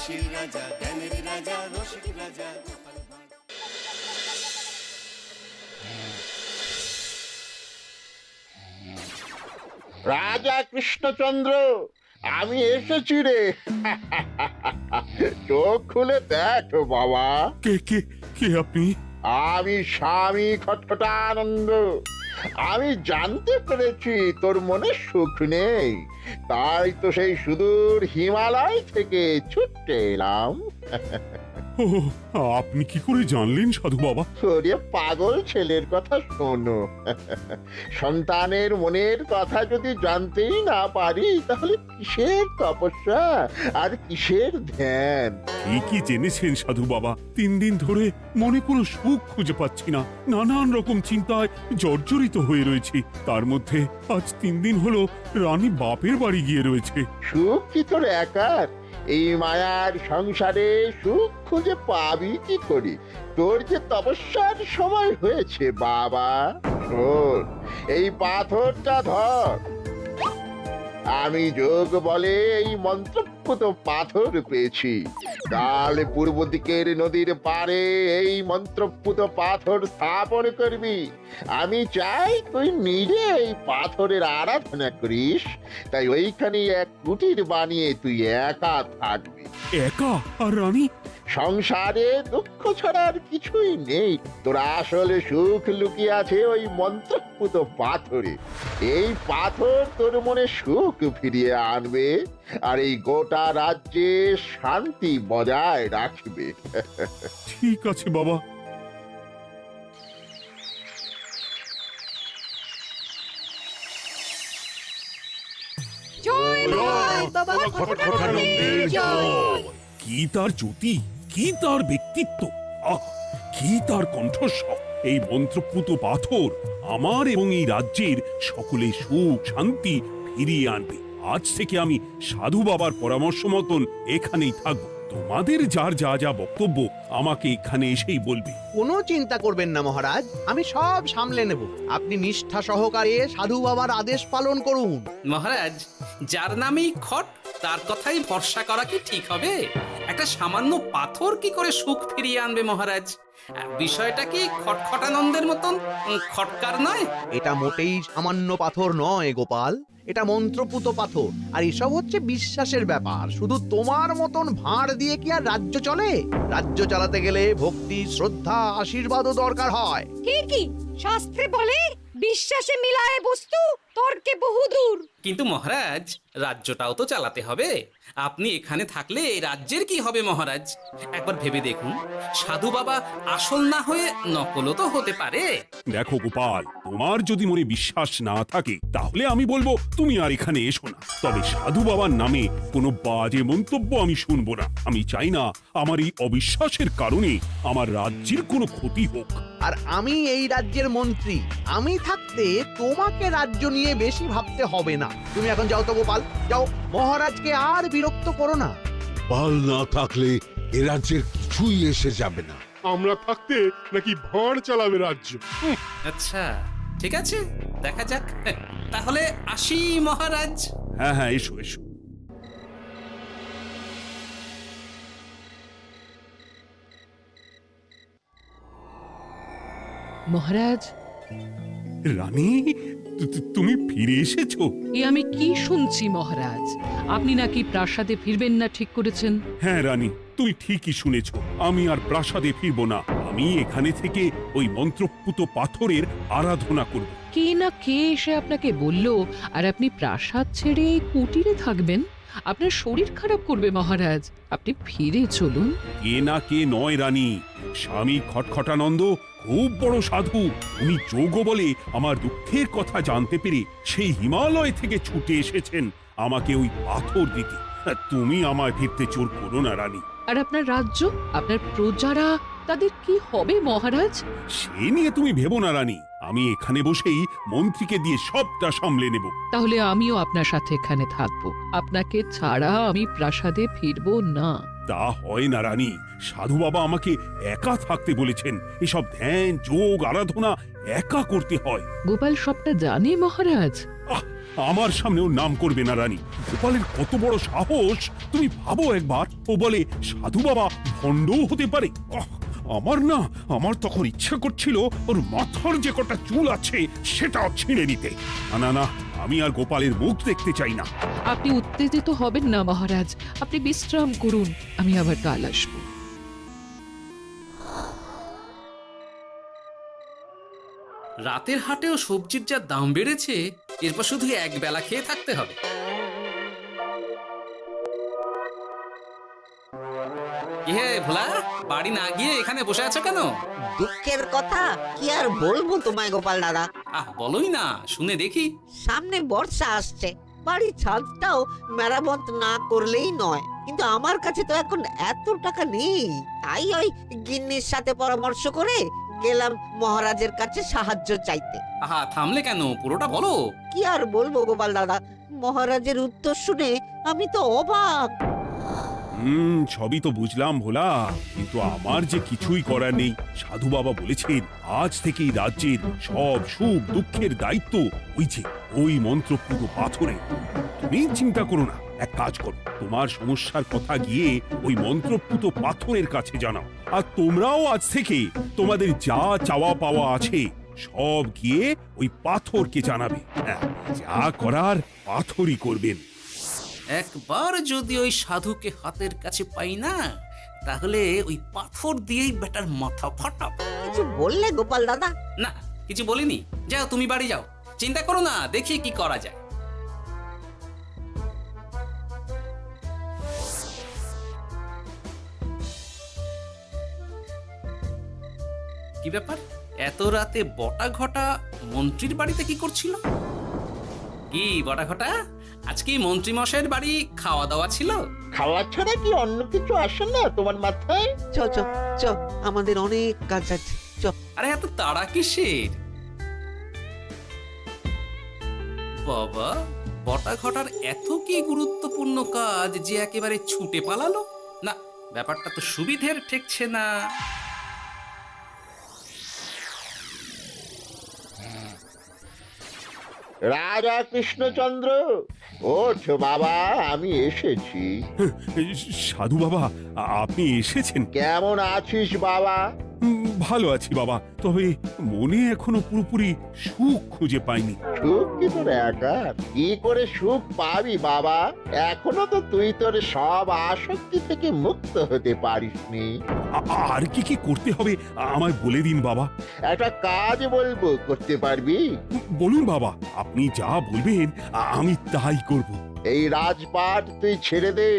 হাসির রাজা, জ্ঞানের রাজা, রসিক রাজা। রাজা কৃষ্ণচন্দ্র, আমি এসেছি রে। চোখ খুলে দেখ বাবা। কে কে কে আপনি? আমি স্বামী খটখটানন্দ। আমি জানতে পেরেছি তোর মনে সুখ নেই, তাই তো সেই সুদূর হিমালয় থেকে ছুটে এলাম। ও, আপনি কি করে জানলেন সাধু বাবা? ওরে পাগল ছেলের কথা শোনো। সন্তানের মনের কথা যদি জানতেই না পারি, তাহলে কিসের তপস্যা আর কিসের ধ্যান? কি জেনেছেন সাধু বাবা? 3 দিন ধরে মনে কোনো সুখ খুঁজে পাচ্ছি না, নানান রকম চিন্তায় জর্জরিত হয়ে রয়েছি। তার মধ্যে আজ 3 দিন হলো রানী বাপের বাড়ি গিয়ে রয়েছে। সুখ কি তোর একার? এই মায়ার সংসারে সুখ খুঁজে পাবি কি করে? তোর যে তপস্যার সময় হয়েছে বাবা। শোন, এই পাথরটা ধর। আমি যোগ বলে এই মন্ত্রপুত পাথর পেয়েছি। কাল পূর্ব দিকের নদীর পাড়ে এই মন্ত্রপুত পাথর স্থাপন করবি। আমি চাই তুই নিজে এই পাথরের আরাধনা করিস। তাই ওইখানে এক কুটির বানিয়ে তুই একা থাকবি। একা? আর রানী? সংসারে দুঃখ ছাড়া আর কিছুই নেই। তোর আসলে সুখ লুকিয়ে আছে ওই মন্ত্রপুত পাথরে। এই পাথর তোর মনে সুখ ফিরিয়ে আনবে আর এই গোটা রাজ্যে শান্তি বজায় রাখবে। ঠিক আছে বাবা। জয় বাবা খটখটানন্দের জয়। কি তার জ্যোতি, কি তার ব্যক্তিত্ব, আহ, কি তার কণ্ঠস্বর! এই মন্ত্রপুত পাথর আমার এবং এই রাজ্যের সকলে সুখ শান্তি ফিরিয়ে আনবে। আজ থেকে আমি সাধু বাবার পরামর্শ মতন এখানেই থাকবো। তোমাদের যার যা যা বক্তব্য আমাকে এখানে এসেই বলবে। কোনো চিন্তা করবেন না মহারাজ, আমি সব সামলে নেব। আপনি নিষ্ঠা সহকারে সাধু বাবার আদেশ পালন করুন। মহারাজ, যার নামেই খট তার কথাই ভরসা করা কি ঠিক হবে? একটা সামান্য পাথর কি করে সুখ ফিরিয়ে আনবে মহারাজ? বিষয়টা কি খটখটানন্দের মতন খটকার নয়? এটা মোটেই সামান্য পাথর নয় গোপাল, এটা মন্ত্রপুত পাথর। আর এসব হচ্ছে বিশ্বাসের ব্যাপার। শুধু তোমার মতন ভাঁড় দিয়ে কি আর রাজ্য চলে? রাজ্য চালাতে গেলে ভক্তি, শ্রদ্ধা, আশীর্বাদও দরকার হয়। ঠিকই, শাস্ত্রে বলে বিশ্বাসে মিলায় বস্তু, তর্কে বহুদূর। কিন্তু মহারাজ, রাজ্যটাও তো চালাতে হবে। আপনি এখানে থাকলে এই রাজ্যের কি হবে মহারাজ? একবার ভেবে দেখুন, সাধু বাবা আসল না হয়ে নকলও তো হতে পারে। দেখো গোপাল, তোমার যদি মনে বিশ্বাস না থাকে তাহলে আমি বলবো তুমি আর এখানে এসো না। তবে সাধু বাবার নামে কোনো বাজে মন্তব্য আমি শুনবো না। আমি চাই না আমার এই অবিশ্বাসের কারণে আমার রাজ্যের কোনো ক্ষতি হোক। আর আমি এই রাজ্যের মন্ত্রী, আমি থাকতে তোমাকে রাজ্য নিয়ে বেশি ভাবতে হবে না। তুমি এখন যাও তো গোপাল, যাও। মহারাজকে আর বিরক্ত করো না। পাল না থাকলে এ রাজ্যের কিছুই এসে যাবে না। আমরা থাকতে নাকি ভাঁড় চালাবে রাজ্য? আচ্ছা, ঠিক আছে, দেখা যাক। তাহলে আসি মহারাজ। হ্যাঁ হ্যাঁ, এসো এসো। মহারাজ, রানী, তুমি ফিরে এসেছো? এ আমি কি শুনছি মহারাজ? আপনি নাকি প্রাসাদে ফিরবেন না ঠিক করেছেন? হ্যাঁ রানী, তুমি ঠিকই শুনেছ। আমি আর প্রাসাদে ফিরবো না। আমি এখানে থেকে ওই মন্ত্রপুত পাথরের আরাধনা করব। কে না কে এসে আপনাকে বলল আর আপনি প্রাসাদ ছেড়ে এই কুটিরে থাকবেন? আপনার শরীর খারাপ করবে মহারাজ, আপনি ফিরে চলুন। কে না কে নয় রানী, স্বামী খটখটানন্দ খুব বড় সাধু। উনি যোগ বলে আমার দুঃখের কথা জানতে পেরে সেই হিমালয় থেকে ছুটে এসেছেন আমাকে ওই পাথর দিতে। তুমি আমায় ফিরতে জোর করো না রানী। আর আপনার রাজ্য, আপনার প্রজারা, তাদের কি হবে মহারাজ? সে নিয়ে তুমি ভেবো না রানী, আমি এখানে বসেই মন্ত্রীকে দিয়ে সবটা সামলে নেব। তাহলে আমিও আপনার সাথে এখানে থাকবো। আপনাকে ছাড়া আমি প্রাসাদে ফিরবো না। তা হয় না রানী, সাধু বাবা আমাকে একা থাকতে বলেছেন। এসব ধ্যান যোগ আরাধনা একা করতে হয়। গোপাল সবটা জানে মহারাজ? আহ, আমার সামনে ওর নাম করবে না রানী। গোপালের কত বড় সাহস তুমি ভাবো একবার। ও বলে সাধু বাবা ভণ্ডও হতে পারে। আমার তখন ইচ্ছা করছিল ওর মাথার যে কটা চুল আছে সেটাও ছিঁড়ে নিতে। না না, আমি আর গোপালের মুখ দেখতে চাই না। আপনি উত্তেজিত হবেন না মহারাজ, আপনি বিশ্রাম করুন, আমি আবার কাল আসবো। রাতের হাটেও সবজির যা দাম বেড়েছে, এরপর শুধু এক বেলা খেয়ে থাকতে হবে। কি হে ভোলা, বাড়ি না গিয়ে এখানে বসে আছো কেন? দুঃখের কথা কি আর বলবো তোমায় গোপাল দাদা। বলোই না, শুনে দেখি। সামনে বর্ষা আসছে, বাড়ির ছাদটাও মেরামত না করলেই নয়। কিন্তু আমার কাছে তো এখন এত টাকা নেই, তাই ওই গিন্নির সাথে পরামর্শ করে গেলাম মহারাজের কাছে সাহায্য চাইতে। থামলে কেন, পুরোটা বলো। কি আর বলবো গোপাল দাদা, মহারাজের উত্তর শুনে আমি তো অবাক। সবই তো বুঝলাম ভোলা, কিন্তু আমার যে কিছুই করার নেই। সাধু বাবা বলেছেন আজ থেকেই রাজ্যের সব সুখ দুঃখের দায়িত্ব ওই মন্ত্রপুত পাথরে। তুমি চিন্তা করো না, এক কাজ করো, তোমার সমস্যার কথা গিয়ে ওই মন্ত্রপুত পাথরের কাছে জানাও। আর তোমরাও আজ থেকে তোমাদের যা চাওয়া পাওয়া আছে সব গিয়ে ওই পাথরকে জানাবে। যা করার পাথরই করবেন। একবার যদি ওই সাধুকে হাতের কাছে পাই না, তাহলে ওই পাথর দিয়েই বেটার মাথা ফাটাব। কিছু বললে গোপাল দাদা? না, কিছু বলিনি। যাও, তুমি বাড়ি যাও, চিন্তা করো না, দেখি কি করা যায়। কি ব্যাপার, এত রাতে বটা ঘটা মন্ত্রীর বাড়িতে কি করছিল? কি বটা ঘটা, আজকে মন্ত্রী মশাইয়ের বাড়ি খাওয়া দাওয়া ছিল? খাওয়া ছাড়া কি অন্য কিছু আসে না তোমার মাথায়? চ চ চ, আমাদের অনেক কাজ আছে, চ। আরে এত তাড়া কিসের? বাবা, বটা ঘটার এত কি গুরুত্বপূর্ণ কাজ যে একেবারে ছুটে পালালো? না, ব্যাপারটা তো সুবিধের ঠেকছে না। রাজা কৃষ্ণচন্দ্র, ওঠ বাবা, আমি এসেছি। সাধু বাবা, আপনি এসেছেন? কেমন আছিস বাবা? ভালো আছি বাবা, তবে মনে এখনো পুরোপুরি সুখ খুঁজে পাইনি। সুখ কি তোর একার? কি করে সুখ পাবি বাবা? এখনো তো তুই তোর সব আসক্তি থেকে মুক্ত হতে পারিসনি। আর কি কি করতে হবে আমায় বলে দিন বাবা। একটা কাজ বলবো, করতে পারবি? বলুন বাবা, আপনি যা বলবেন আমি তাই করব। এই রাজপাট তুই ছেড়ে দে,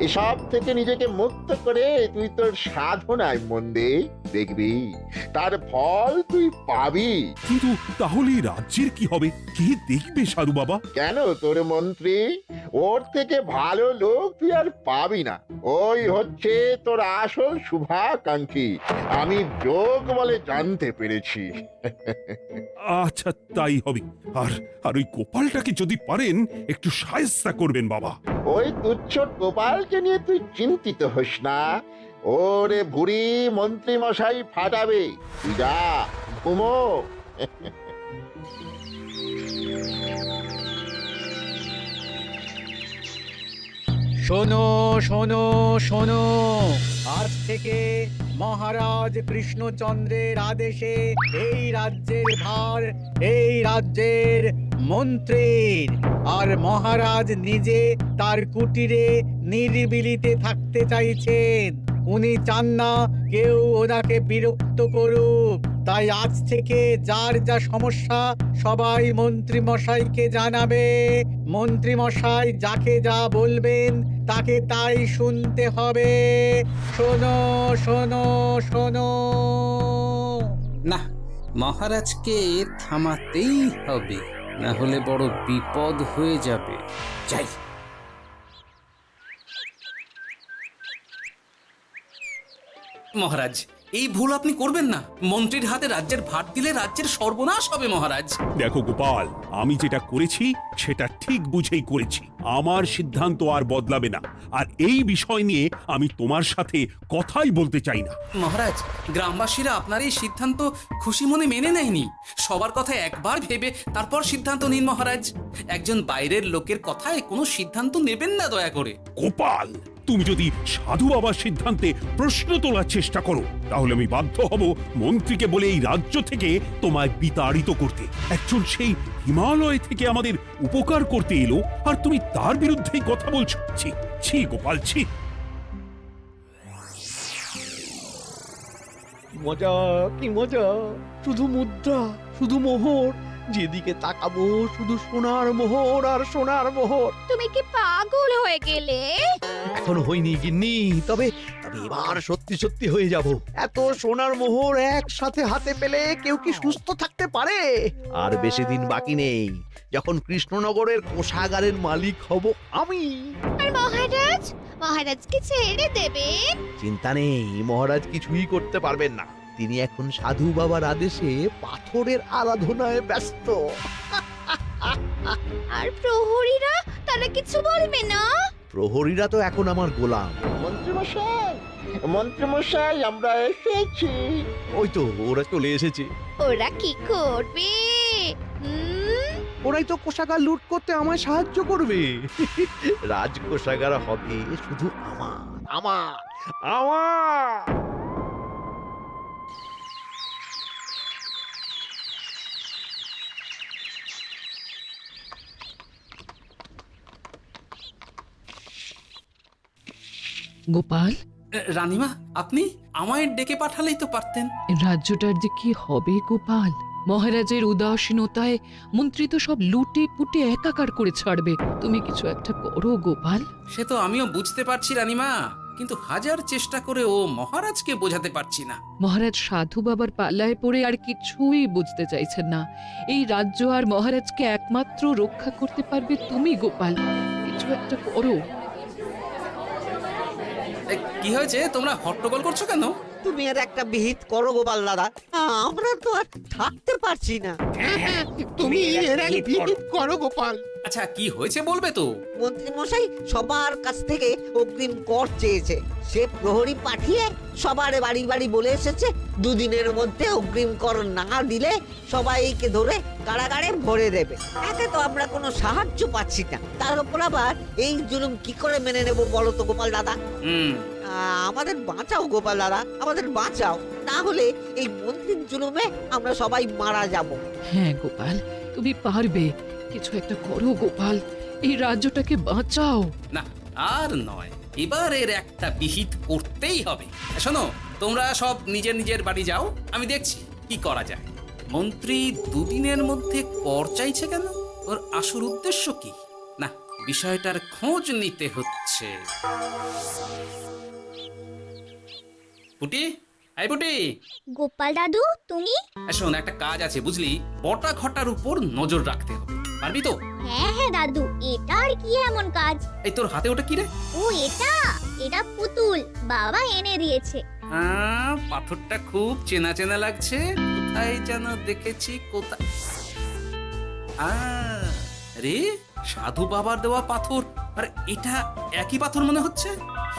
এসব থেকে নিজেকে মুক্ত করে তুই তোর সাধনায় মন দে, দেখবি তার ফল তুই পাবি। কিন্তু তাহলে রাজ্যের কি হবে? কে দেখবে সাধু বাবা? কেন, তোর মন্ত্রী? ওর থেকে ভালো লোক তুই আর পাবি না। ওই হচ্ছে তোর আসল শুভাকাঙ্ক্ষী, আমি যোগ বলে জানতে পেরেছি। আচ্ছা, তাই হবে। আর ওই গোপালটাকে যদি পারেন একটু সাহায্য করবেন বাবা। ওই তুচ্ছ গোপালকে নিয়ে তুই চিন্তিত হোস না, ওরে ভুড়ি মন্ত্রী মশাই ফাটাবে। তুই যা, ঘুমো। শোনো শোনো শোনো, আজ থেকে মহারাজ কৃষ্ণচন্দ্রের আদেশে এই রাজ্যের ভার এই রাজ্যের মন্ত্রীর। আর মহারাজ নিজে তার কুটিরে নিরিবিলিতে থাকতে চাইছেন। উনি চান না কেউ ওনাকে বিরক্ত করুক। তাই আজ থেকে যার যা সমস্যা সবাই মন্ত্রী মশাইকে জানাবে। মন্ত্রী মশাই যাকে যা বলবেন তাকে তাই শুনতে হবে। শোনো শোনো শোনো। না, মহারাজকে থামাতেই হবে, না হলে বড় বিপদ হয়ে যাবে। যাই। মহারাজ, এই ভুল আপনি করবেন না। মন্ত্রীর হাতে রাজ্যের ভার দিলে রাজ্যের সর্বনাশ হবে মহারাজ। দেখো গোপাল, আমি যেটা করেছি সেটা ঠিক বুঝেই করেছি। আমার সিদ্ধান্ত আর বদলাবে না, আর এই বিষয় নিয়ে আমি তোমার সাথে কথাই বলতে চাই না। মহারাজ, গ্রামবাসীরা আপনার এই সিদ্ধান্ত খুশি মনে মেনে নেয়নি। সবার কথা একবার ভেবে তারপর সিদ্ধান্ত নিন মহারাজ। একজন বাইরের লোকের কথায় কোনো সিদ্ধান্ত নেবেন না দয়া করে। গোপাল, তুমি যদি সাধু বাবার সিদ্ধান্তে প্রশ্ন তোলার চেষ্টা করো, তাহলে আমি বাধ্য হব মন্ত্রীকে বলে এই রাজ্য থেকে তোমায় বিতাড়িত করতে। একজন সেই হিমালয় থেকে আমাদের উপকার করতে এলো, আর তুমি তার বিরুদ্ধেই কথা বলছো। ছি ছি গোপাল, ছি। মজা, কি মজা! শুধু মুদ্রা, শুধু মোহর, যেদিকে তাকাবো শুধু সোনার মোহর আর সোনার মোহর। তুমি কি পাগল হয়ে গেলে? এখনো হয়নি গিন্নি, তবে তবে এবার সত্যি সত্যি হয়ে যাব। এত সোনার মোহর একসাথে হাতে পেলে কেউ কি সুস্থ থাকতে পারে? আর বেশি দিন বাকি নেই যখন কৃষ্ণনগরের কোষাগারের মালিক হব আমি। আর মহারাজ, মহারাজকে ছেড়ে দেবেন? চিন্তা নেই, মহারাজ কিছুই করতে পারবেন না। তিনি এখন সাধু বাবার আদেশে পাথরের আরাধনায় ব্যস্ত। আর প্রহরীরা, তারা কিছু বলবে না? প্রহরীরা তো এখন আমার গোলাম। মন্ত্রীমশাই, মন্ত্রীমশাই, আমরা এসেছি। ওই তো ওরা চলে এসেছে। ওরা কি করবে? ওরাই তো কোষাগার লুট করতে আমায় সাহায্য করবে। রাজ কোষাগার হবে শুধু আমার, আমার, আমার। গোপাল, রানীমা, আপনি আমায় ডেকে পাঠালেই তো পারতেন। রাজ্যটার যে কি হবে গোপাল? মহারাজের উদাসীনতায় মন্ত্রী তো সব লুটে পুটে একাকার করে ছাড়বে। তুমি কিছু একটা করো গোপাল। সে তো আমিও বুঝতে পারছি রানীমা, কিন্তু হাজার চেষ্টা করে ও মহারাজকে বোঝাতে পারছি না। মহারাজ সাধু বাবার পাল্লায় পড়ে আর কিছুই বুঝতে চাইছেন না। এই রাজ্য আর মহারাজকে একমাত্র রক্ষা করতে পারবে তুমি গোপাল। কিছু একটা করো। কি হয়েছে? তোমরা হট্টগোল করছো কেন? তুমি আর একটা বিহিত করো গোপাল দাদা, আমরা তো আর থাকতে পারছি না। তুমি এর এক বিহিত করো গোপাল। আচ্ছা, কি হয়েছে বলবে তো? মন্ত্রী মশাই সবার কাছ থেকে অগ্রিম কর চেয়েছে। সে প্রহরী পাঠিয়ে সবার বাড়ি বাড়ি বলে এসেছে, দুদিনের মধ্যে অগ্রিম কর না দিলে সবাইকে ধরে কারাগারে ভরে দেবে। একে তো আমরা কোনো সাহায্য পাচ্ছি না, তার উপর আবার এই জুলুম কি করে মেনে নেব বলো তো গোপাল দাদা? আমাদের বাঁচাও গোপাল দাদা, আমাদের বাঁচাও, না হলে এই মন্ত্রীর জুলুমে আমরা সবাই মারা যাব। হ্যাঁ গোপাল, তুমি পারবে। কিছু একটা করো গোপাল, এই রাজ্যটাকে বাঁচাও। না, আর নয়, এবার এর একটা বিহিত করতেই হবে। শোনো, তোমরা সব নিজের নিজের বাড়ি যাও, আমি দেখছি কি করা যায়। মন্ত্রী দুদিনের মধ্যে কর চাইছে কেন? ওর আসল উদ্দেশ্য কি? না, বিষয়টার খোঁজ নিতে হচ্ছে। পুটি, আই পুটি। গোপাল দাদু, তুমি? শোন, একটা কাজ আছে বুঝলি, বটা ঘটার উপর নজর রাখতে হবে। পারবি তো? হ্যাঁ হ্যাঁ দাদু, এটা আর কি এমন কাজ? এই তোর হাতে ওটা কি রে? ও এটা পুতুল, বাবা এনে দিয়েছে। পাথরটা খুব চেনা চেনা লাগছে, কোথায় যেন দেখেছি। কোথায়? রে, সাধু বাবার দেওয়া পাথর। আর এটা একই পাথর মনে হচ্ছে।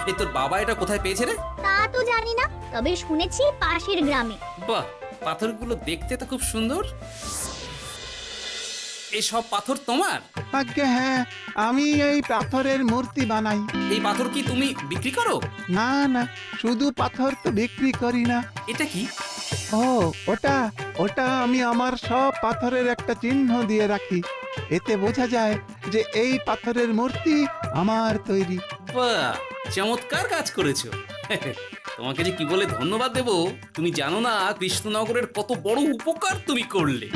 এই তোর বাবা এটা কোথায় পেয়েছে রে? তা তো জানি না, তবে শুনেছি পাশের গ্রামে। বাহ, পাথরগুলো দেখতে তো খুব সুন্দর। এই সব পাথর তোমার? আজ্ঞে হ্যাঁ, আমি এই পাথরের মূর্তি বানাই। এই পাথর কি তুমি বিক্রি করো? না না, শুধু পাথর তো বিক্রি করি না। এটা কি? ও, ওটা আমি আমার সব পাথরের একটা চিহ্ন দিয়ে রাখি। এতে বোঝা যায় যে এই পাথরের মূর্তি আমার তৈরি। বাহ, চমৎকার কাজ করেছো। তোমাকে যে কি বলে ধন্যবাদ দেব তুমি জানো না। কৃষ্ণনগরের কত বড় উপকার তুমি করলে।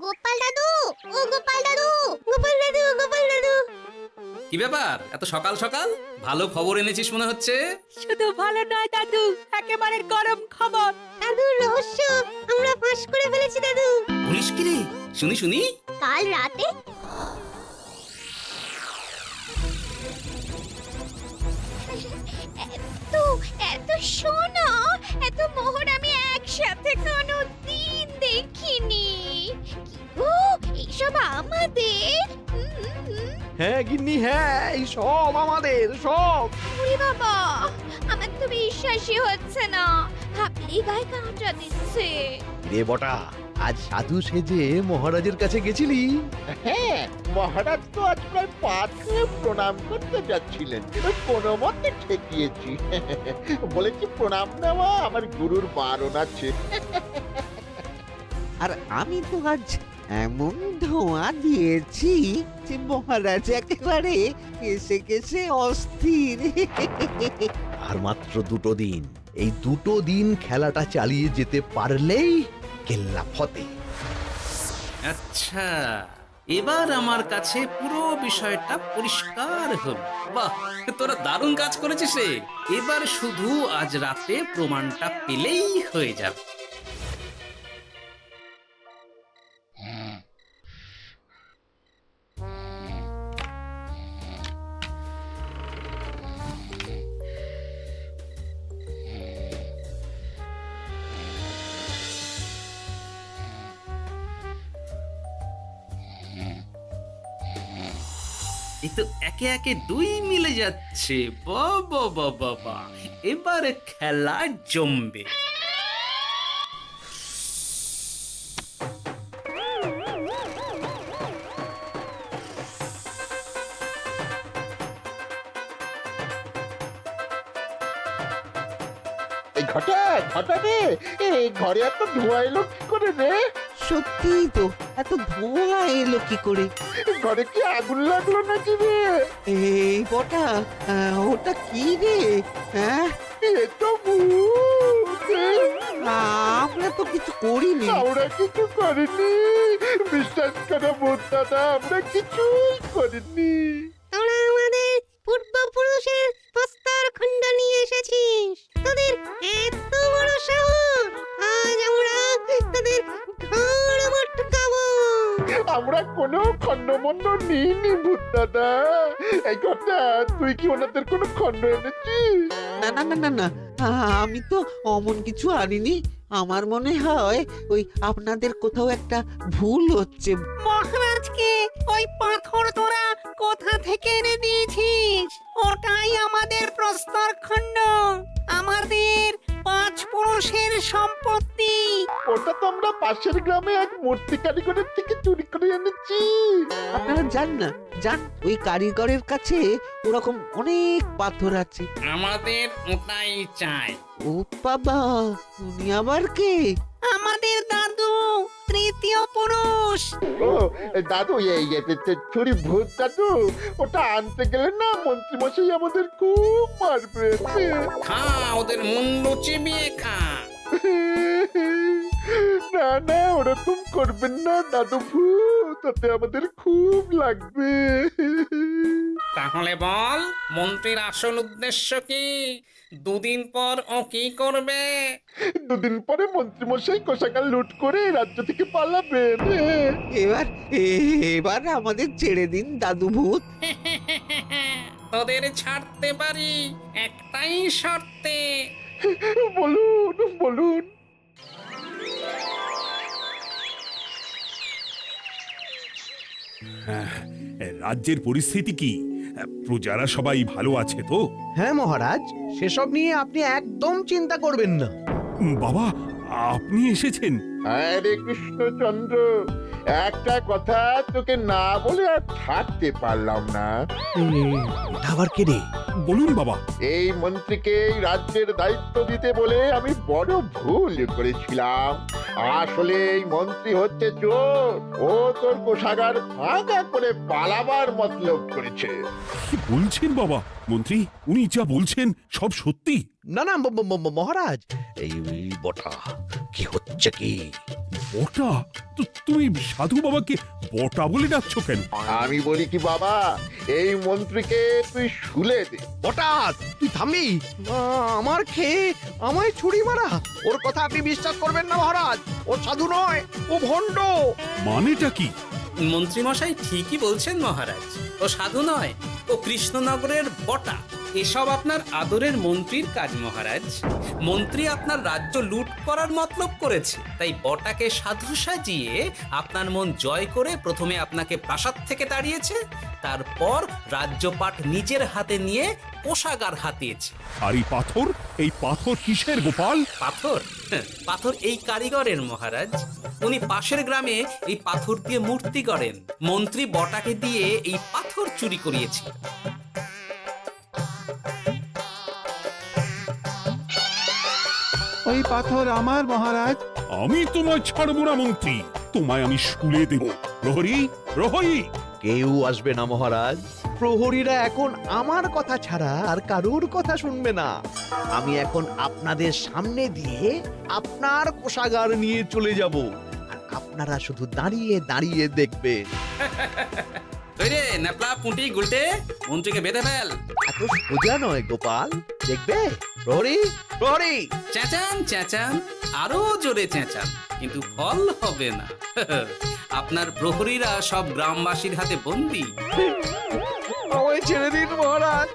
গোপাল দাদু, ও গোপাল দাদু, গোপাল দাদু, গোপাল দাদু। কি ব্যাপার, এত সকাল সকাল? ভালো খবর এনেছিস মনে হচ্ছে। শুধু ভালো নয় দাদু, একেবারে গরম খবর। দাদু, রহস্য আমরা ফাঁস করে ফেলেছি দাদু। বলিস কি রে? শুনি শুনি। কাল রাতে হ্যাঁ গিন্নি হ্যাঁ, এই সব আমাদের সব। ওরে বাবা, আমার তো বিশ্বাসই হচ্ছে না, ভাবলেই গায়ে কাঁটা দিচ্ছে। রে বটা, আজ সাধু সেজে মহারাজের কাছে গেছিলি? হ্যাঁ, মহারাজ তো আজ প্রায় পা ছুঁয়ে প্রণাম করতে যাচ্ছিলেন, ওই কোনো মতে ঠেকিয়েছি। বলেছি প্রণাম নেওয়া আমার গুরুর বারণ আছে। আর আমি তো আজ এমন ধোঁয়া দিয়েছি যে মহারাজ একেবারে কেসে কেসে অস্থির। আর মাত্র 2 দিন, এই 2 দিন খেলাটা চালিয়ে যেতে পারলেই কেল্লা ফতে। আচ্ছা, এবার আমার কাছে পুরো বিষয়টা পরিষ্কার হলো। বাহ, তোরা দারুণ কাজ করেছিস রে। এবার শুধু আজ রাতে প্রমাণটা পেলেই হয়ে যাবে। এই তো একে একে 2 মিলে যাচ্ছে। বাবা বাবা বাবা, এবার খেলা জমবে। এই ঘটা ঘটা রে, এই ঘরে এত ধোঁয়া এলো কি করে রে? সত্যি তো, এত ধোঁয়া এলো কি করে? ঘরে কি আগুন লাগলো নাকি রে? এই বটা, ওটা কি রে? হ্যাঁ, এ তো ভূত। আমরা তো কিছু করিনি। আমরা কিছু করিনি, বিশ্বাস করো ভূত দাদা, আমরা কিছুই করিনি। তোরা আমাদের পূর্বপুরুষের প্রস্তর খণ্ড নিয়ে এসেছিস, তোদের এত বড় সাহস, আজ আমরা তোদের ঘর মটকাবো। আমরা কোনো খণ্ডমণ্ড নিইনি ভূত দাদা। এই কথা, তুই কি ওনাদের কোনো খণ্ড এনেছিস? না না না না না, আমি তো অমন কিছু আনিনি। আমার মনে হয় ওই আপনাদের কোথাও একটা ভুল হচ্ছে। মহারাজকে ওই পাথর তোরা কোথা থেকে এনে দিয়েছিস? ওটাই আমাদের প্রস্তর খণ্ড, আমাদের 5 পুরুষের সম্পত্তি। ওটা তো আমরা পাশের গ্রামে এক মূর্তি কারিগরের থেকে চুরি করে এনেছি। আপনারা যান না, যান, ওই কারিগরের কাছে ওরকম অনেক পাথর আছে। আমাদের ওটাই চাই। ও বাবা, উনি আবার কে? আমাদের দাদু, তৃতীয় পুরুষ। ও দাদু, এই চুরি ভূত দাদু, ওটা আনতে গেলে না মন্ত্রী মশাই আমাদের খুব মারবে। খা, ওদের মুন্ডু চিবিয়ে খা। না না, ওরকম করবেন না দাদু ভূত, তাতে আমাদের খুব লাগবে। তাহলে বল, মন্ত্রীর আসল উদ্দেশ্য কি? 2 দিন পর ও কি করবে? 2 দিন পরে মন্ত্রী মশাই কোষাগার লুট করে রাজ্য থেকে পালাবেন। এবার এবার আমাদের ছেড়ে দিন দাদু ভূত। তোদের ছাড়তে পারি একটাই শর্তে। বলুন বলুন। রাজ্যের পরিস্থিতি কি? প্রজারা সবাই ভালো আছে তো? হ্যাঁ মহারাজ, সেসব নিয়ে আপনি একদম চিন্তা করবেন না। বাবা, আপনি এসেছেন? আরে কৃষ্ণচন্দ্র, একটা কথা তোকে না বলে আর থাকতে পারলাম না। এটা আবার কে রে? বলুন বাবা। এই মন্ত্রীকে এই রাজ্যের দায়িত্ব দিতে বলে আমি বড় ভুল করেছিলাম। আসলে এই মন্ত্রী হচ্ছে চোর, ও তোর কোষাগার ভাঙা করে পালাবার মতলব করেছে। কি বলছেন বাবা? মন্ত্রী, উনি যা বলছেন সব সত্যি? না না মহারাজ, এই বটা কি হচ্ছে কি? বটা? তো তুমি সাধু বাবাকে বটা বলে ডাকছো কেন? আমি বলি কি বাবা, এই মন্ত্রীকে তুই শুলে দে। বটা, তুই থামবি? আমার খেয়ে আমায় ছুরি মারা? ওর কথা আপনি বিশ্বাস করবেন না মহারাজ, ও সাধু নয়, ও ভণ্ড। মানেটা কি? মন্ত্রী মশাই ঠিকই বলছেন মহারাজ, ও সাধু নয়, ও কৃষ্ণনগরের বটা। এসব আপনার আদরের মন্ত্রীর কাজ মহারাজ। মন্ত্রী আপনার রাজ্য লুট করার মতলব করেছে, তাই বটাকে সাধু সাজিয়ে আপনার মন জয় করে প্রথমে আপনাকে প্রাসাদ থেকে তাড়িয়েছে, তারপর রাজ্যপাট নিজের হাতে নিয়ে কোষাগার হাতিয়েছে। আর এই পাথর কিসের গোপাল? পাথর? পাথর এই কারিগরের মহারাজ। উনি পাশের গ্রামে এই পাথর দিয়ে মূর্তি গড়েন। মন্ত্রী বটাকে দিয়ে এই পাথর চুরি করিয়েছে। ওই পাথর আমার মহারাজ। আমি তোমায় ছাড়বো না মন্ত্রী, তোমায় আমি শুলে দেব। প্রহরী, প্রহরী! কেউ আসবে না মহারাজ। প্রহরীরা এখন আমার কথা ছাড়া আর কারুর কথা শুনবে না। আমি এখন আপনাদের সামনে দিয়ে আপনার কোষাগার নিয়ে চলে যাব, আর আপনারা শুধু দাঁড়িয়ে দাঁড়িয়ে দেখবেন। রে ন্যাপলা পুঁটি গুলটে, মন্ত্রীকে বেঁধে ফেল। এত সোজা নয় গোপাল, দেখবে? প্রহরী, প্রহরী! চেঁচান চেঁচান, আরো জোরে চেঁচান, কিন্তু ফল হবে না। আপনার প্রহরীরা সব গ্রামবাসীর হাতে বন্দী। আমায় ছেড়ে দিন মহারাজ,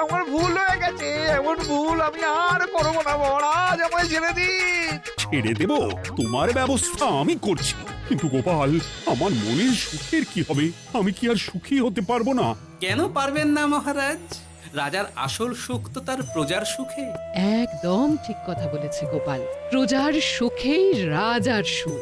আমার ভুল হয়ে গেছে। এমন ভুল আমি আর করবো না মহারাজ, আমায় ছেড়ে দিন। ছেড়ে দেব? তোমার ব্যবস্থা আমি করছি। কিন্তু গোপাল, আমার মনের সুখের কি হবে? আমি কি আর সুখী হতে পারবো না? কেন পারবেন না মহারাজ? রাজার আসল সুখ তো তার প্রজার সুখে। একদম ঠিক কথা বলেছে গোপাল, প্রজার সুখেই রাজার সুখ।